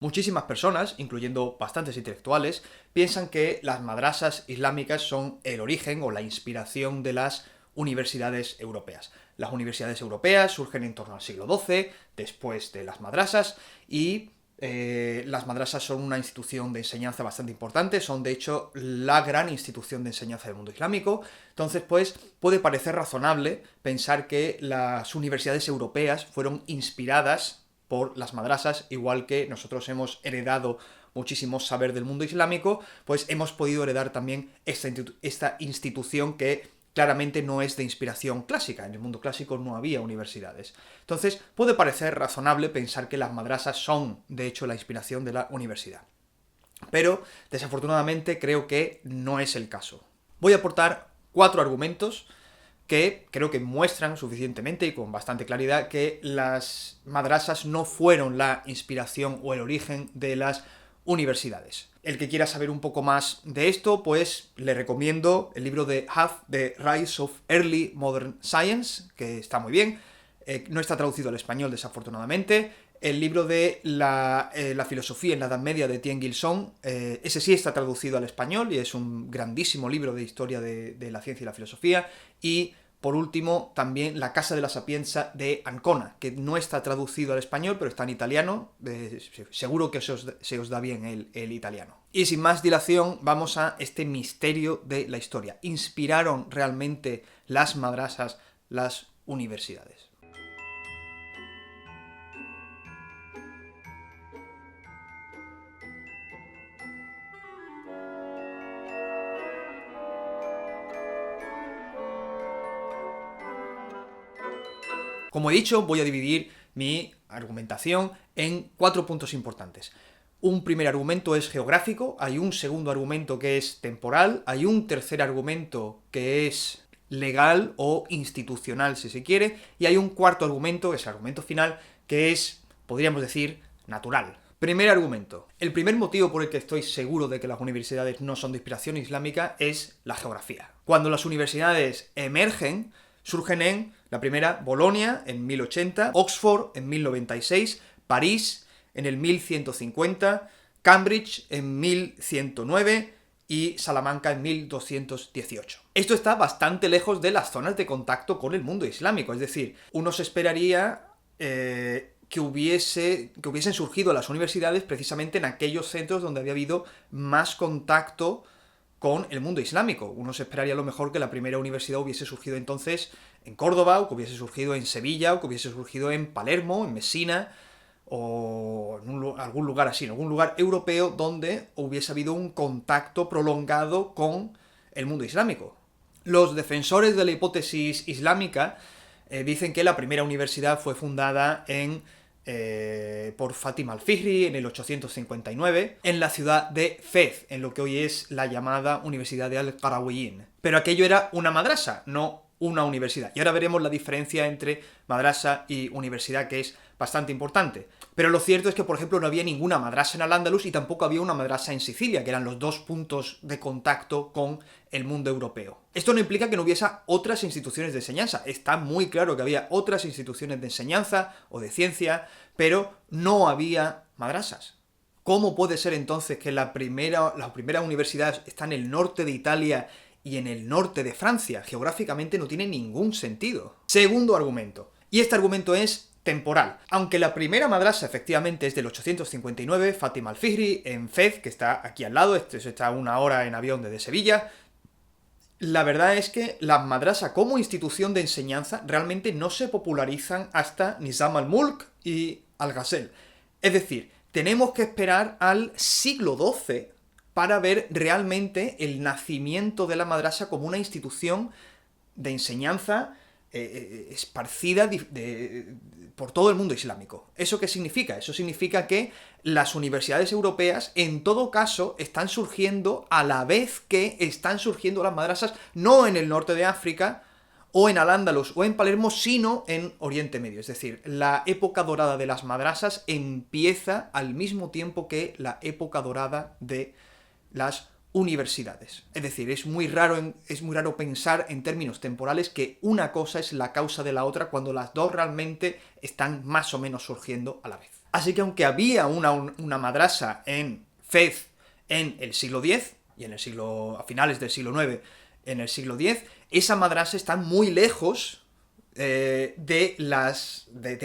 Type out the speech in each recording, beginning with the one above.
Muchísimas personas, incluyendo bastantes intelectuales, piensan que las madrasas islámicas son el origen o la inspiración de las universidades europeas. Las universidades europeas surgen en torno al siglo XII, después de las madrasas, y las madrasas son una institución de enseñanza bastante importante, son de hecho la gran institución de enseñanza del mundo islámico. Entonces, pues, puede parecer razonable pensar que las universidades europeas fueron inspiradas por las madrasas, igual que nosotros hemos heredado muchísimo saber del mundo islámico, pues hemos podido heredar también esta institución que claramente no es de inspiración clásica. En el mundo clásico no había universidades. Entonces, puede parecer razonable pensar que las madrasas son, de hecho, la inspiración de la universidad. Pero, desafortunadamente, creo que no es el caso. Voy a aportar 4 argumentos que creo que muestran suficientemente y con bastante claridad que las madrasas no fueron la inspiración o el origen de las universidades. El que quiera saber un poco más de esto, pues le recomiendo el libro de Huff, The Rise of Early Modern Science, que está muy bien. No está traducido al español, desafortunadamente. El libro de la filosofía en la Edad Media de Tien Gilson, ese sí está traducido al español y es un grandísimo libro de historia de la ciencia y la filosofía. Y, por último, también La Casa de la Sapienza de Ancona, que no está traducido al español, pero está en italiano. Seguro que se os da bien el italiano. Y sin más dilación, vamos a este misterio de la historia. ¿Inspiraron realmente las madrasas las universidades? Como he dicho, voy a dividir mi argumentación en 4 puntos importantes. Un primer argumento es geográfico, hay un segundo argumento que es temporal, hay un tercer argumento que es legal o institucional, si se quiere, y hay un cuarto argumento, que es el argumento final, que es, podríamos decir, natural. Primer argumento. El primer motivo por el que estoy seguro de que las universidades no son de inspiración islámica es la geografía. Cuando las universidades emergen, surgen en, la primera, Bolonia en 1080, Oxford en 1096, París en el 1150, Cambridge en 1109 y Salamanca en 1218. Esto está bastante lejos de las zonas de contacto con el mundo islámico, es decir, uno se esperaría que hubiesen surgido las universidades precisamente en aquellos centros donde había habido más contacto con el mundo islámico. Uno se esperaría a lo mejor que la primera universidad hubiese surgido entonces en Córdoba, o que hubiese surgido en Sevilla, o que hubiese surgido en Palermo, en Messina, o en algún lugar así, en algún lugar europeo donde hubiese habido un contacto prolongado con el mundo islámico. Los defensores de la hipótesis islámica dicen que la primera universidad fue fundada por Fatima al-Fihri en el 859, en la ciudad de Fez, en lo que hoy es la llamada Universidad de Al-Qarawiyyin. Pero aquello era una madrasa, no una universidad. Y ahora veremos la diferencia entre madrasa y universidad, que es bastante importante. Pero lo cierto es que, por ejemplo, no había ninguna madrasa en Al-Ándalus y tampoco había una madrasa en Sicilia, que eran los dos puntos de contacto con el mundo europeo. Esto no implica que no hubiese otras instituciones de enseñanza. Está muy claro que había otras instituciones de enseñanza o de ciencia, pero no había madrasas. ¿Cómo puede ser entonces que la primera universidad está en el norte de Italia y en el norte de Francia? Geográficamente no tiene ningún sentido. Segundo argumento. Y este argumento es temporal. Aunque la primera madrasa efectivamente es del 859, Fatima al-Fihri, en Fez, que está aquí al lado, está a 1 hora en avión desde Sevilla, la verdad es que las madrasas como institución de enseñanza realmente no se popularizan hasta Nizam al-Mulk y Al-Ghazal. Es decir, tenemos que esperar al siglo XII para ver realmente el nacimiento de la madrasa como una institución de enseñanza esparcida por todo el mundo islámico. ¿Eso qué significa? Eso significa que las universidades europeas, en todo caso, están surgiendo a la vez que están surgiendo las madrasas, no en el norte de África, o en Al-Ándalus, o en Palermo, sino en Oriente Medio. Es decir, la época dorada de las madrasas empieza al mismo tiempo que la época dorada de las universidades. Es decir, es muy raro pensar en términos temporales que una cosa es la causa de la otra cuando las dos realmente están más o menos surgiendo a la vez. Así que aunque había una madrasa en Fez en el siglo X, y a finales del siglo IX, en el siglo X, esa madrasa está muy lejos de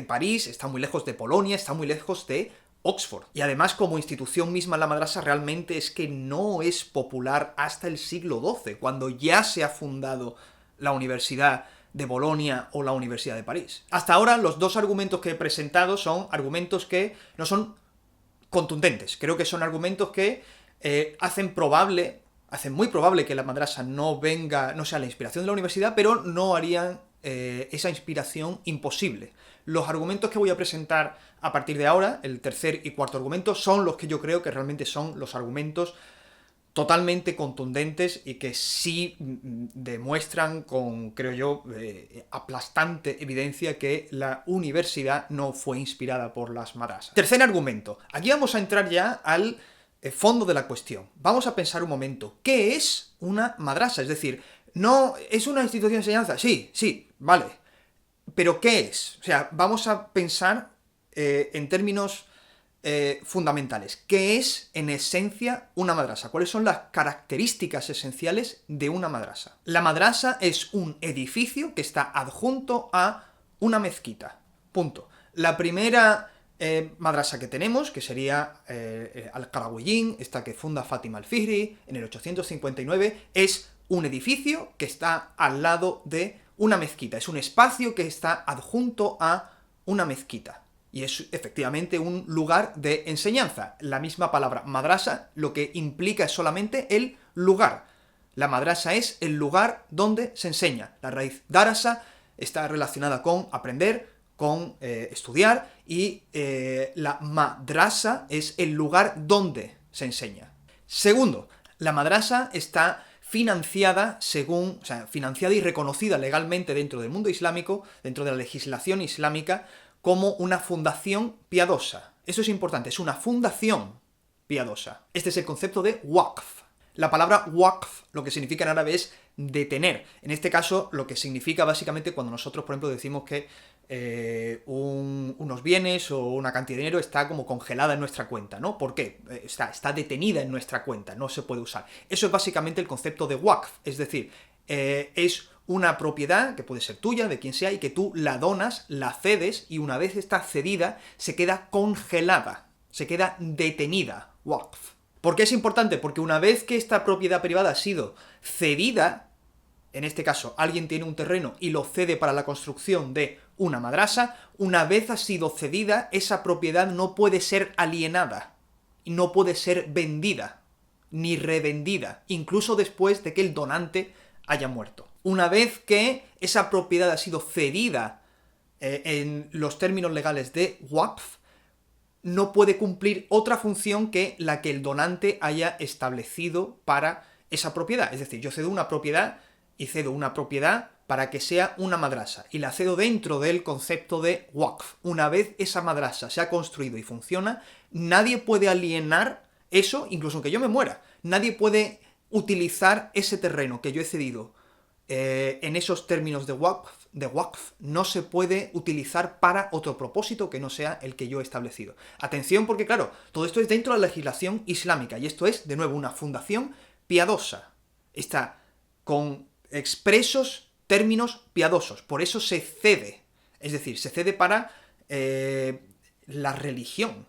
París, está muy lejos de Polonia, está muy lejos de Oxford. Y además, como institución misma, la madrasa realmente es que no es popular hasta el siglo XII, cuando ya se ha fundado la Universidad de Bolonia o la Universidad de París. Hasta ahora, los dos argumentos que he presentado son argumentos que no son contundentes. Creo que son argumentos que hacen muy probable que la madrasa no sea la inspiración de la universidad, pero no harían esa inspiración imposible. Los argumentos que voy a presentar a partir de ahora, el tercer y cuarto argumento, son los que yo creo que realmente son los argumentos totalmente contundentes y que sí demuestran con, creo yo, aplastante evidencia que la universidad no fue inspirada por las madrasas. Tercer argumento. Aquí vamos a entrar ya al fondo de la cuestión. Vamos a pensar un momento. ¿Qué es una madrasa? Es decir, ¿no es una institución de enseñanza? Sí, vale. ¿Pero qué es? O sea, vamos a pensar en términos fundamentales. ¿Qué es, en esencia, una madrasa? ¿Cuáles son las características esenciales de una madrasa? La madrasa es un edificio que está adjunto a una mezquita. Punto. La primera madrasa que tenemos, que sería Al-Qarawiyyin, esta que funda Fátima al-Fihri en el 859, es un edificio que está al lado de una mezquita. Es un espacio que está adjunto a una mezquita. Y es efectivamente un lugar de enseñanza. La misma palabra madrasa lo que implica es solamente el lugar. La madrasa es el lugar donde se enseña. La raíz darasa está relacionada con aprender, con estudiar, y la madrasa es el lugar donde se enseña. Segundo, la madrasa está financiada financiada y reconocida legalmente dentro del mundo islámico, dentro de la legislación islámica, como una fundación piadosa. Eso es importante, es una fundación piadosa. Este es el concepto de waqf. La palabra waqf lo que significa en árabe es detener. En este caso, lo que significa básicamente cuando nosotros, por ejemplo, decimos que unos bienes o una cantidad de dinero está como congelada en nuestra cuenta, ¿no? ¿Por qué? Está detenida en nuestra cuenta, no se puede usar. Eso es básicamente el concepto de waqf, es decir, es una propiedad que puede ser tuya, de quien sea, y que tú la donas, la cedes, y una vez está cedida, se queda congelada, se queda detenida, waqf. ¿Por qué es importante? Porque una vez que esta propiedad privada ha sido cedida, en este caso alguien tiene un terreno y lo cede para la construcción de una madrasa, una vez ha sido cedida, esa propiedad no puede ser alienada, y no puede ser vendida, ni revendida, incluso después de que el donante haya muerto. Una vez que esa propiedad ha sido cedida en los términos legales de waqf, no puede cumplir otra función que la que el donante haya establecido para esa propiedad. Es decir, yo cedo una propiedad y cedo una propiedad para que sea una madrasa, y la cedo dentro del concepto de waqf. Una vez esa madrasa se ha construido y funciona, nadie puede alienar eso, incluso aunque yo me muera. Nadie puede utilizar ese terreno que yo he cedido en esos términos de waqf, no se puede utilizar para otro propósito que no sea el que yo he establecido. Atención, porque claro, todo esto es dentro de la legislación islámica, y esto es, de nuevo, una fundación piadosa. Está con expresos términos piadosos, por eso se cede. Es decir, se cede para la religión.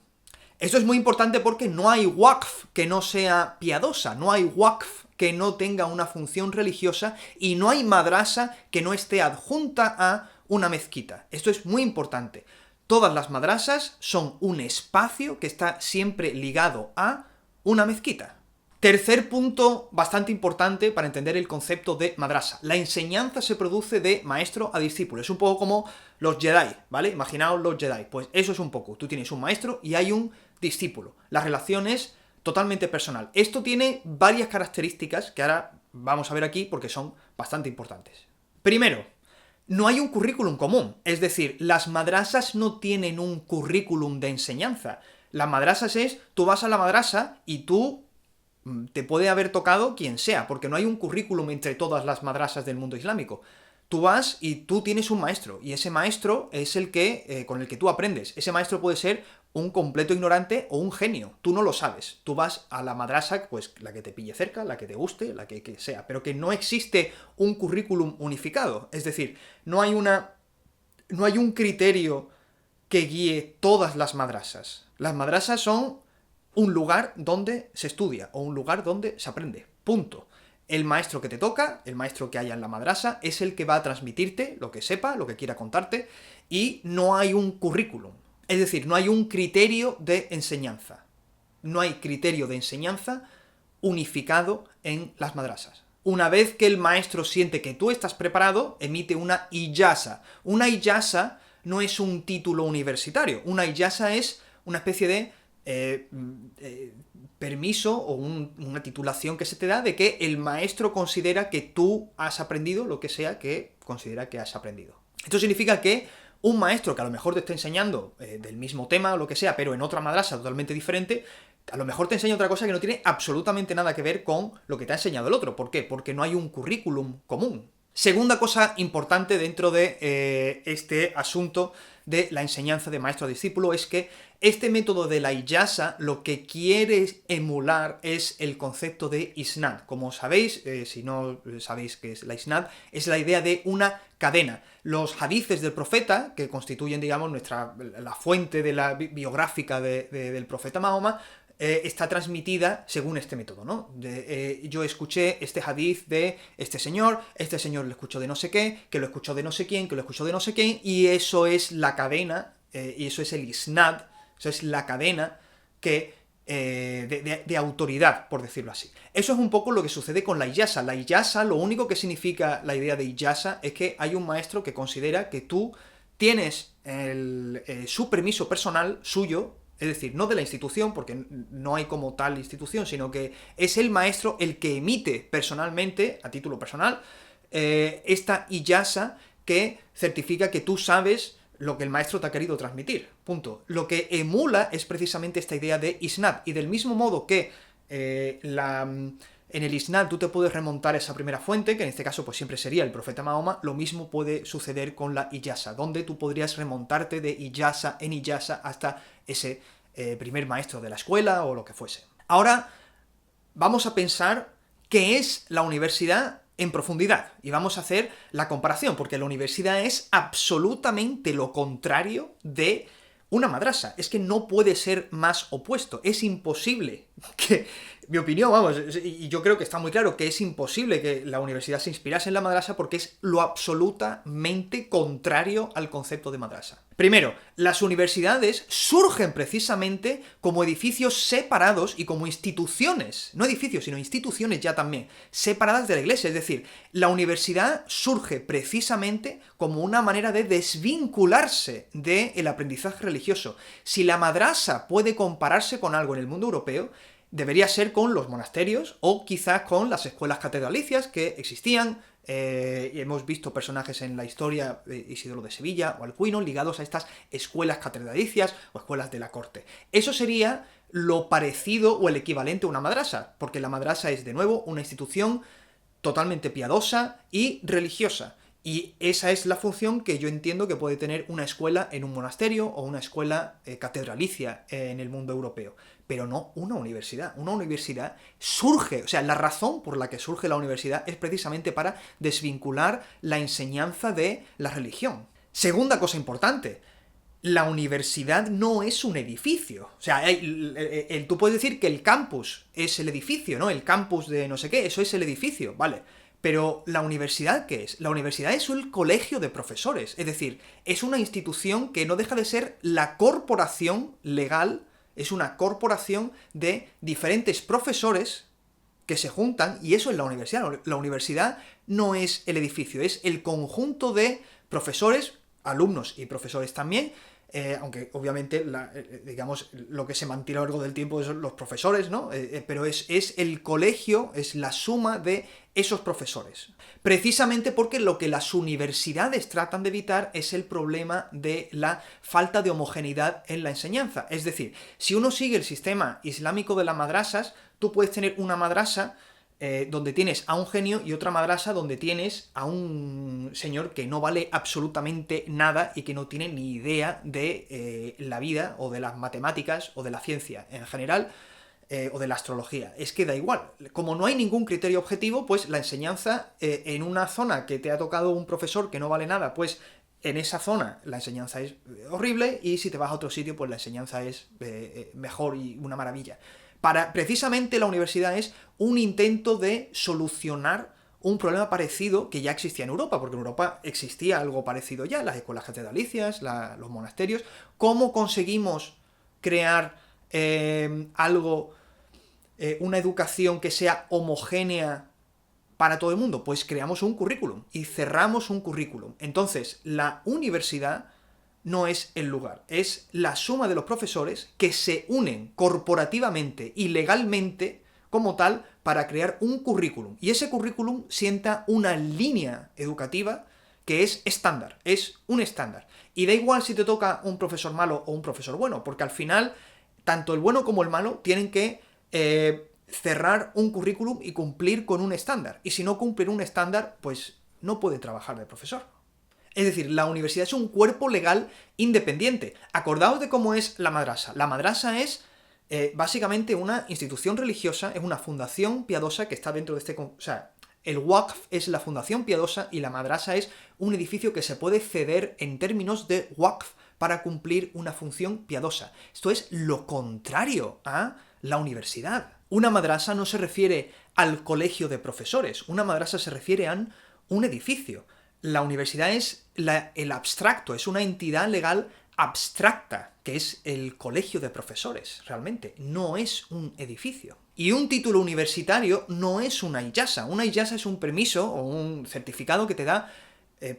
Esto es muy importante porque no hay waqf que no sea piadosa, no hay waqf que no tenga una función religiosa, y no hay madrasa que no esté adjunta a una mezquita. Esto es muy importante. Todas las madrasas son un espacio que está siempre ligado a una mezquita. Tercer punto bastante importante para entender el concepto de madrasa. La enseñanza se produce de maestro a discípulo. Es un poco como los Jedi, ¿vale? Imaginaos los Jedi. Pues eso es un poco. Tú tienes un maestro y hay un discípulo. La relación es totalmente personal. Esto tiene varias características que ahora vamos a ver aquí porque son bastante importantes. Primero, no hay un currículum común. Es decir, las madrasas no tienen un currículum de enseñanza. Las madrasas tú vas a la madrasa y tú te puede haber tocado quien sea, porque no hay un currículum entre todas las madrasas del mundo islámico. Tú vas y tú tienes un maestro, y ese maestro es el que con el que tú aprendes. Ese maestro puede ser un completo ignorante o un genio. Tú no lo sabes. Tú vas a la madrasa, pues la que te pille cerca, la que te guste, la que sea. Pero que no existe un currículum unificado. Es decir, no hay un criterio que guíe todas las madrasas. Las madrasas son un lugar donde se estudia o un lugar donde se aprende. Punto. El maestro que te toca, el maestro que haya en la madrasa, es el que va a transmitirte lo que sepa, lo que quiera contarte, y no hay un currículum. Es decir, no hay un criterio de enseñanza. No hay criterio de enseñanza unificado en las madrasas. Una vez que el maestro siente que tú estás preparado, emite una ijaza. Una ijaza no es un título universitario. Una ijaza es una especie de permiso o una titulación que se te da de que el maestro considera que tú has aprendido lo que sea que considera que has aprendido. Esto significa que un maestro que a lo mejor te está enseñando del mismo tema o lo que sea, pero en otra madrasa totalmente diferente, a lo mejor te enseña otra cosa que no tiene absolutamente nada que ver con lo que te ha enseñado el otro. ¿Por qué? Porque no hay un currículum común. Segunda cosa importante dentro de este asunto de la enseñanza de maestro a discípulo es que este método de la ijaza lo que quiere emular es el concepto de isnad. Como sabéis, si no sabéis qué es la isnad, es la idea de una cadena. Los hadices del profeta, que constituyen, digamos, la fuente de la biográfica del profeta Mahoma, está transmitida según este método, ¿no? Yo escuché este hadith de este señor lo escuchó de no sé qué, que lo escuchó de no sé quién, que lo escuchó de no sé quién, y eso es la cadena, y eso es el isnad, eso es la cadena que de autoridad, por decirlo así. Eso es un poco lo que sucede con la ijaza. La ijaza, lo único que significa la idea de ijaza es que hay un maestro que considera que tú tienes su permiso personal suyo, es decir, no de la institución, porque no hay como tal institución, sino que es el maestro el que emite personalmente, a título personal, esta ijaza que certifica que tú sabes lo que el maestro te ha querido transmitir. Punto. Lo que emula es precisamente esta idea de isnad. Y del mismo modo que en el isnad tú te puedes remontar a esa primera fuente, que en este caso pues siempre sería el profeta Mahoma, lo mismo puede suceder con la ijaza, donde tú podrías remontarte de ijaza en ijaza hasta ese primer maestro de la escuela o lo que fuese. Ahora vamos a pensar qué es la universidad en profundidad, y vamos a hacer la comparación, porque la universidad es absolutamente lo contrario de una madrasa. Es que no puede ser más opuesto, es imposible que, mi opinión, vamos, y yo creo que está muy claro que es imposible que la universidad se inspirase en la madrasa porque es lo absolutamente contrario al concepto de madrasa. Primero, las universidades surgen precisamente como edificios separados y como instituciones, no edificios, sino instituciones ya también, separadas de la iglesia. Es decir, la universidad surge precisamente como una manera de desvincularse del aprendizaje religioso. Si la madrasa puede compararse con algo en el mundo europeo, debería ser con los monasterios o quizás con las escuelas catedralicias que existían. Y hemos visto personajes en la historia, Isidoro de Sevilla o Alcuino, ligados a estas escuelas catedralicias o escuelas de la corte. Eso sería lo parecido o el equivalente a una madrasa, porque la madrasa es, de nuevo, una institución totalmente piadosa y religiosa. Y esa es la función que yo entiendo que puede tener una escuela en un monasterio o una escuela catedralicia en el mundo europeo. Pero no una universidad. Una universidad surge, o sea, la razón por la que surge la universidad es precisamente para desvincular la enseñanza de la religión. Segunda cosa importante, la universidad no es un edificio. O sea, tú puedes decir que el campus es el edificio, ¿no? El campus de no sé qué, eso es el edificio, vale. Pero ¿la universidad qué es? La universidad es un colegio de profesores, es decir, es una institución que no deja de ser la corporación legal, es una corporación de diferentes profesores que se juntan, y eso es la universidad. La universidad no es el edificio, es el conjunto de profesores, alumnos y profesores también, aunque obviamente, digamos, lo que se mantiene a lo largo del tiempo son los profesores, ¿no? Pero es el colegio, es la suma de esos profesores. Precisamente porque lo que las universidades tratan de evitar es el problema de la falta de homogeneidad en la enseñanza. Es decir, si uno sigue el sistema islámico de las madrasas, tú puedes tener una madrasa donde tienes a un genio, y otra madrasa donde tienes a un señor que no vale absolutamente nada y que no tiene ni idea de la vida o de las matemáticas o de la ciencia en general, o de la astrología. Es que da igual. Como no hay ningún criterio objetivo, pues la enseñanza en una zona que te ha tocado un profesor que no vale nada, pues en esa zona la enseñanza es horrible, y si te vas a otro sitio, pues la enseñanza es mejor y una maravilla. Precisamente la universidad es un intento de solucionar un problema parecido que ya existía en Europa, porque en Europa existía algo parecido ya, las escuelas catedralicias, los monasterios. ¿Cómo conseguimos crear algo, una educación que sea homogénea para todo el mundo? Pues creamos un currículum y cerramos un currículum. Entonces, la universidad no es el lugar, es la suma de los profesores que se unen corporativamente y legalmente como tal para crear un currículum. Y ese currículum sienta una línea educativa que es estándar, es un estándar. Y da igual si te toca un profesor malo o un profesor bueno, porque al final, tanto el bueno como el malo tienen que cerrar un currículum y cumplir con un estándar. Y si no cumplen un estándar, pues no puede trabajar de profesor. Es decir, la universidad es un cuerpo legal independiente. Acordaos de cómo es la madrasa. La madrasa es básicamente una institución religiosa, es una fundación piadosa que está dentro de este... O sea, el Waqf es la fundación piadosa y la madrasa es un edificio que se puede ceder en términos de Waqf para cumplir una función piadosa. Esto es lo contrario a la universidad. Una madrasa no se refiere al colegio de profesores, una madrasa se refiere a un edificio. La universidad es el abstracto, es una entidad legal abstracta, que es el colegio de profesores, realmente, no es un edificio. Y un título universitario no es una ijasa. Una ijasa es un permiso o un certificado que te da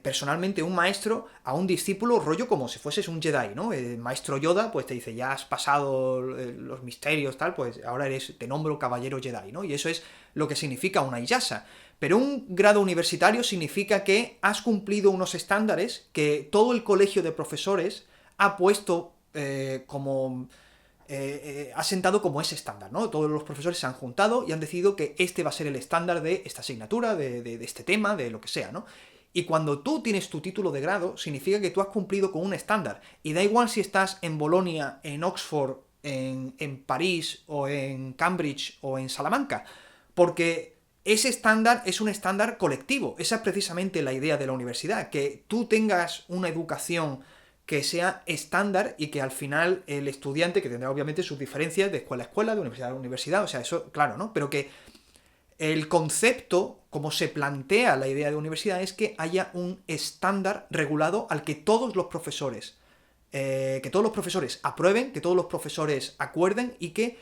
personalmente un maestro a un discípulo, rollo como si fueses un Jedi, ¿no? El maestro Yoda pues te dice, ya has pasado los misterios, tal, pues ahora te nombro caballero Jedi, ¿no? Y eso es lo que significa una ijasa. Pero un grado universitario significa que has cumplido unos estándares que todo el colegio de profesores ha puesto ha sentado como ese estándar, ¿no? Todos los profesores se han juntado y han decidido que este va a ser el estándar de esta asignatura, de este tema, de lo que sea, ¿no? Y cuando tú tienes tu título de grado, significa que tú has cumplido con un estándar. Y da igual si estás en Bolonia, en Oxford, en París, o en Cambridge, o en Salamanca, porque ese estándar es un estándar colectivo. Esa es precisamente la idea de la universidad, que tú tengas una educación que sea estándar y que al final el estudiante, que tendrá obviamente sus diferencias de escuela a escuela, de universidad a universidad, o sea, eso, claro, ¿no? Pero que el concepto, como se plantea la idea de universidad, es que haya un estándar regulado al que todos los profesores aprueben, que todos los profesores acuerden y que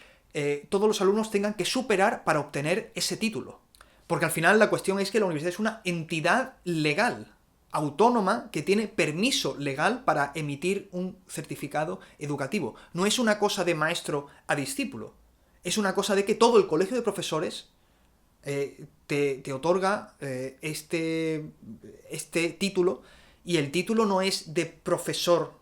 todos los alumnos tengan que superar para obtener ese título. Porque al final la cuestión es que la universidad es una entidad legal, autónoma, que tiene permiso legal para emitir un certificado educativo. No es una cosa de maestro a discípulo, es una cosa de que todo el colegio de profesores te otorga este título, y el título no es de profesor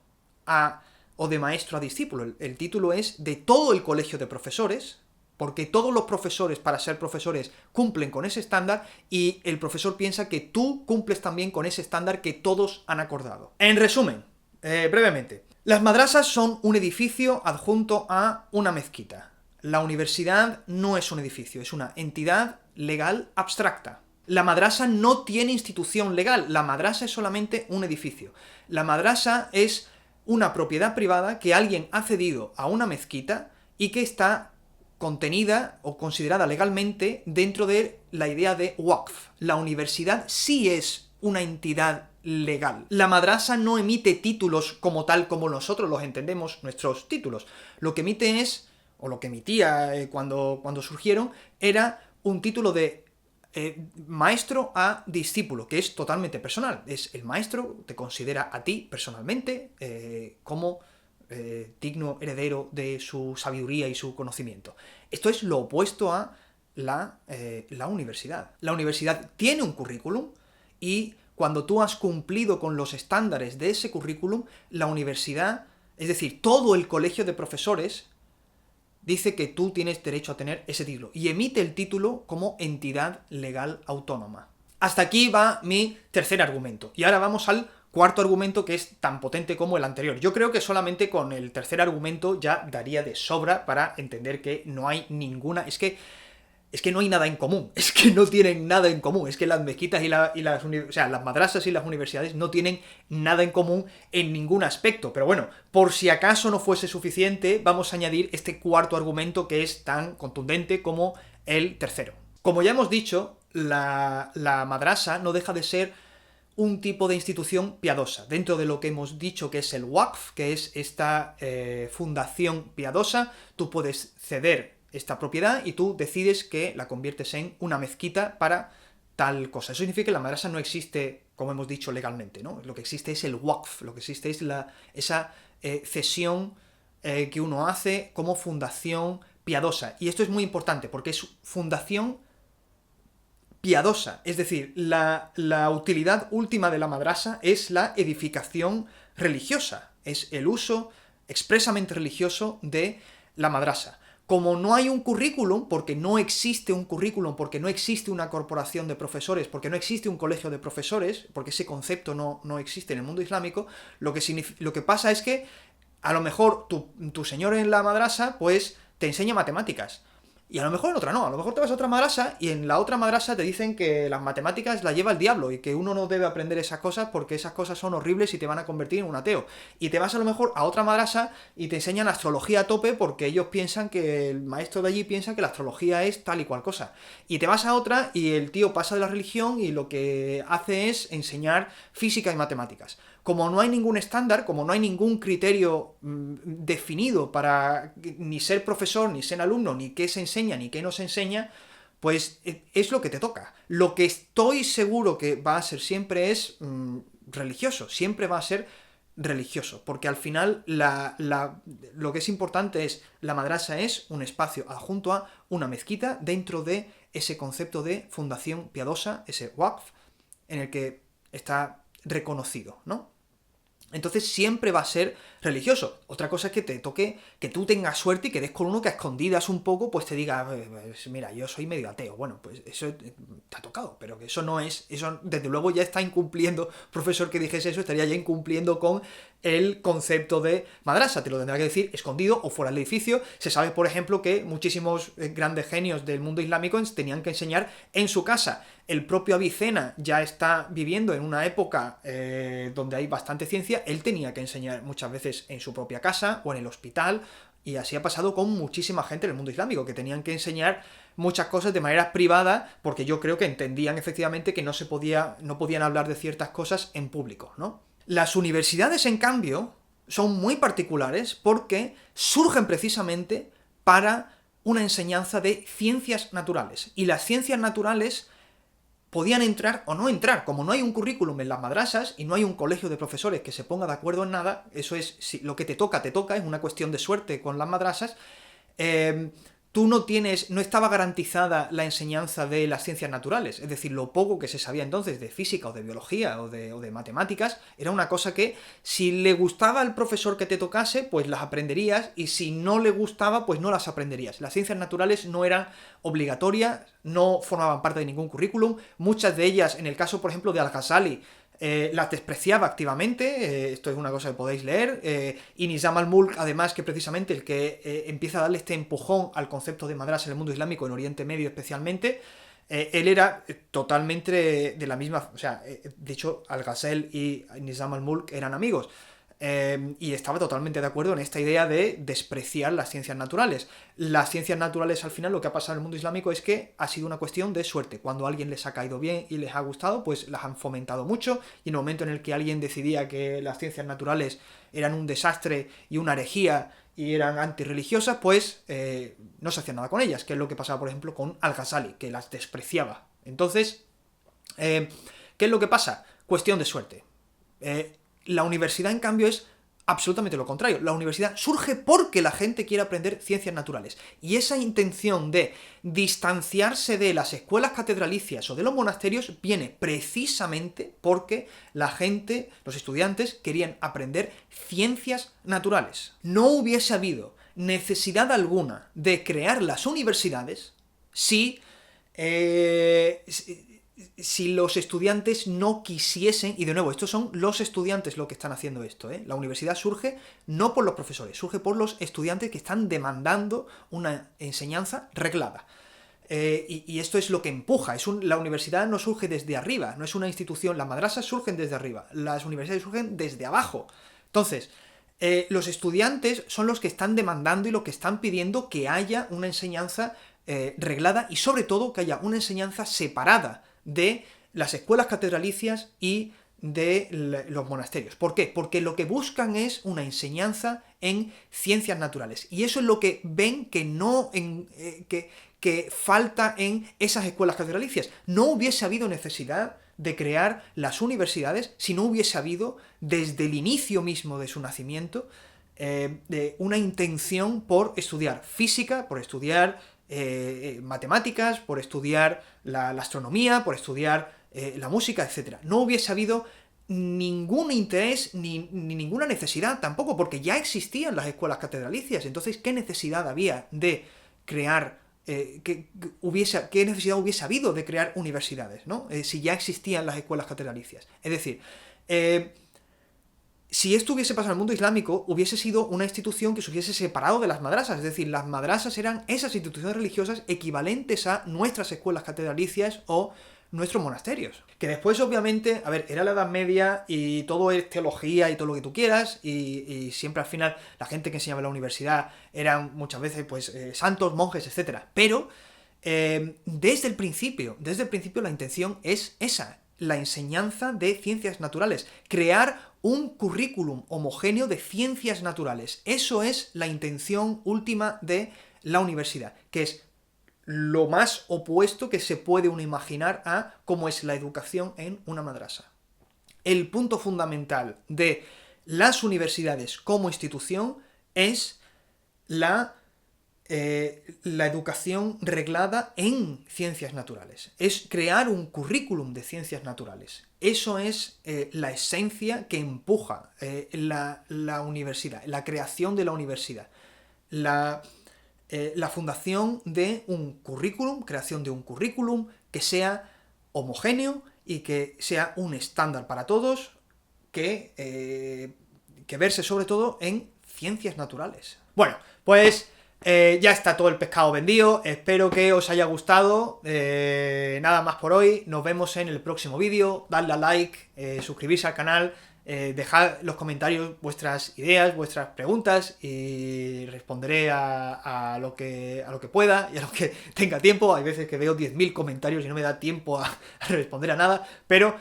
o de maestro a discípulo, el título es de todo el colegio de profesores, porque todos los profesores, para ser profesores, cumplen con ese estándar, y el profesor piensa que tú cumples también con ese estándar que todos han acordado. En resumen, brevemente, las madrasas son un edificio adjunto a una mezquita. La universidad no es un edificio, es una entidad legal abstracta. La madrasa no tiene institución legal, la madrasa es solamente un edificio. La madrasa es una propiedad privada que alguien ha cedido a una mezquita y que está contenida o considerada legalmente dentro de la idea de Waqf. La universidad sí es una entidad legal. La madrasa no emite títulos como tal como nosotros los entendemos, nuestros títulos. Lo que emite es, o lo que emitía cuando surgieron, era un título de maestro a discípulo, que es totalmente personal. Es el maestro, te considera a ti personalmente como digno heredero de su sabiduría y su conocimiento. Esto es lo opuesto a la universidad. La universidad tiene un currículum, y cuando tú has cumplido con los estándares de ese currículum, la universidad, es decir, todo el colegio de profesores, dice que tú tienes derecho a tener ese título y emite el título como entidad legal autónoma. Hasta aquí va mi tercer argumento. Y ahora vamos al cuarto argumento, que es tan potente como el anterior. Yo creo que solamente con el tercer argumento ya daría de sobra para entender que no hay ninguna... Es que no hay nada en común, es que no tienen nada en común, es que las mezquitas las madrasas y las universidades no tienen nada en común en ningún aspecto. Pero bueno, por si acaso no fuese suficiente, vamos a añadir este cuarto argumento que es tan contundente como el tercero. Como ya hemos dicho, la madrasa no deja de ser un tipo de institución piadosa, dentro de lo que hemos dicho que es el Waqf, que es esta fundación piadosa. Tú puedes ceder esta propiedad y tú decides que la conviertes en una mezquita para tal cosa. Eso significa que la madrasa no existe, como hemos dicho, legalmente, ¿no? Lo que existe es el Waqf, lo que existe es esa cesión que uno hace como fundación piadosa. Y esto es muy importante porque es fundación piadosa, es decir, la utilidad última de la madrasa es la edificación religiosa, es el uso expresamente religioso de la madrasa. Como no hay un currículum, porque no existe un currículum, porque no existe una corporación de profesores, porque no existe un colegio de profesores, porque ese concepto no existe en el mundo islámico, lo que pasa es que a lo mejor tu señor en la madrasa pues te enseña matemáticas. Y a lo mejor en otra no, a lo mejor te vas a otra madrasa y en la otra madrasa te dicen que las matemáticas las lleva el diablo y que uno no debe aprender esas cosas porque esas cosas son horribles y te van a convertir en un ateo. Y te vas a lo mejor a otra madrasa y te enseñan astrología a tope porque ellos piensan que el maestro de allí piensa que la astrología es tal y cual cosa. Y te vas a otra y el tío pasa de la religión y lo que hace es enseñar física y matemáticas. Como no hay ningún estándar, como no hay ningún criterio definido para ni ser profesor, ni ser alumno, ni qué se enseña, ni qué no se enseña, pues es lo que te toca. Lo que estoy seguro que va a ser siempre es religioso, siempre va a ser religioso, porque al final lo que es importante es, la madrasa es un espacio adjunto a una mezquita dentro de ese concepto de fundación piadosa, ese Waqf, en el que está reconocido, ¿no? Entonces siempre va a ser religioso. Otra cosa es que te toque, que tú tengas suerte y que des con uno que a escondidas un poco, pues te diga, pues, mira, yo soy medio ateo. Bueno, pues eso te ha tocado, pero que eso no es, eso desde luego ya está incumpliendo, profesor que dijese eso, estaría ya incumpliendo con el concepto de madrasa. Te lo tendrá que decir escondido o fuera del edificio. Se sabe, por ejemplo, que muchísimos grandes genios del mundo islámico tenían que enseñar en su casa. El propio Avicena ya está viviendo en una época donde hay bastante ciencia. Él tenía que enseñar muchas veces en su propia casa o en el hospital, y así ha pasado con muchísima gente en el mundo islámico, que tenían que enseñar muchas cosas de manera privada, porque yo creo que entendían efectivamente que no podían hablar de ciertas cosas en público, ¿no? Las universidades, en cambio, son muy particulares porque surgen precisamente para una enseñanza de ciencias naturales. Y las ciencias naturales podían entrar o no entrar. Como no hay un currículum en las madrasas y no hay un colegio de profesores que se ponga de acuerdo en nada, eso es, si lo que te toca, es una cuestión de suerte con las madrasas, tú no estaba garantizada la enseñanza de las ciencias naturales. Es decir, lo poco que se sabía entonces de física o de biología o de matemáticas era una cosa que, si le gustaba al profesor que te tocase, pues las aprenderías, y si no le gustaba, pues no las aprenderías. Las ciencias naturales no eran obligatorias, no formaban parte de ningún currículum. Muchas de ellas, en el caso, por ejemplo, de Al-Ghazali, las despreciaba activamente, esto es una cosa que podéis leer, y Nizam al-Mulk, además, que precisamente el que empieza a darle este empujón al concepto de madrasa en el mundo islámico, en Oriente Medio especialmente, él era totalmente de la misma, o sea, de hecho, Al-Ghazali y Nizam al-Mulk eran amigos. Y estaba totalmente de acuerdo en esta idea de despreciar las ciencias naturales. Las ciencias naturales, al final, lo que ha pasado en el mundo islámico es que ha sido una cuestión de suerte. Cuando a alguien les ha caído bien y les ha gustado, pues las han fomentado mucho, y en el momento en el que alguien decidía que las ciencias naturales eran un desastre y una herejía y eran antirreligiosas, pues no se hacía nada con ellas, que es lo que pasaba, por ejemplo, con Al-Ghazali, que las despreciaba. Entonces, ¿qué es lo que pasa? Cuestión de suerte. La universidad, en cambio, es absolutamente lo contrario. La universidad surge porque la gente quiere aprender ciencias naturales. Y esa intención de distanciarse de las escuelas catedralicias o de los monasterios viene precisamente porque la gente, los estudiantes, querían aprender ciencias naturales. No hubiese habido necesidad alguna de crear las universidades si los estudiantes no quisiesen, y de nuevo, estos son los estudiantes los que están haciendo esto, ¿eh? La universidad surge no por los profesores, surge por los estudiantes que están demandando una enseñanza reglada. Y esto es lo que empuja. La universidad no surge desde arriba, no es una institución. Las madrasas surgen desde arriba, las universidades surgen desde abajo. Entonces, los estudiantes son los que están demandando y los que están pidiendo que haya una enseñanza reglada y sobre todo que haya una enseñanza separada de las escuelas catedralicias y de los monasterios. ¿Por qué? Porque lo que buscan es una enseñanza en ciencias naturales. Y eso es lo que ven que falta en esas escuelas catedralicias. No hubiese habido necesidad de crear las universidades si no hubiese habido, desde el inicio mismo de su nacimiento, de una intención por estudiar física, por estudiar matemáticas, por estudiar la astronomía, por estudiar la música, etc. No hubiese habido ningún interés ni ninguna necesidad tampoco, porque ya existían las escuelas catedralicias. Entonces, ¿qué necesidad había de crear, qué necesidad hubiese habido de crear universidades, ¿no? Si ya existían las escuelas catedralicias? Es decir, si esto hubiese pasado en el mundo islámico, hubiese sido una institución que se hubiese separado de las madrasas. Es decir, las madrasas eran esas instituciones religiosas equivalentes a nuestras escuelas catedralicias o nuestros monasterios. Que después, obviamente, a ver, era la Edad Media y todo es teología y todo lo que tú quieras, y siempre al final la gente que enseñaba en la universidad eran muchas veces, pues, santos, monjes, etc. Pero, desde el principio la intención es esa, la enseñanza de ciencias naturales. Crear un currículum homogéneo de ciencias naturales. Eso es la intención última de la universidad, que es lo más opuesto que se puede uno imaginar a cómo es la educación en una madrasa. El punto fundamental de las universidades como institución es la educación reglada en ciencias naturales. Es crear un currículum de ciencias naturales. Eso es la esencia que empuja la universidad, la creación de la universidad. La fundación de un currículum, creación de un currículum que sea homogéneo y que sea un estándar para todos, que verse sobre todo en ciencias naturales. Bueno, pues ya está todo el pescado vendido, espero que os haya gustado, nada más por hoy, nos vemos en el próximo vídeo, dadle a like, suscribirse al canal, dejad en los comentarios vuestras ideas, vuestras preguntas y responderé a lo que pueda y a lo que tenga tiempo. Hay veces que veo 10.000 comentarios y no me da tiempo a responder a nada, pero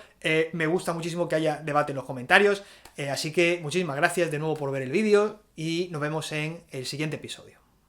me gusta muchísimo que haya debate en los comentarios, así que muchísimas gracias de nuevo por ver el vídeo y nos vemos en el siguiente episodio.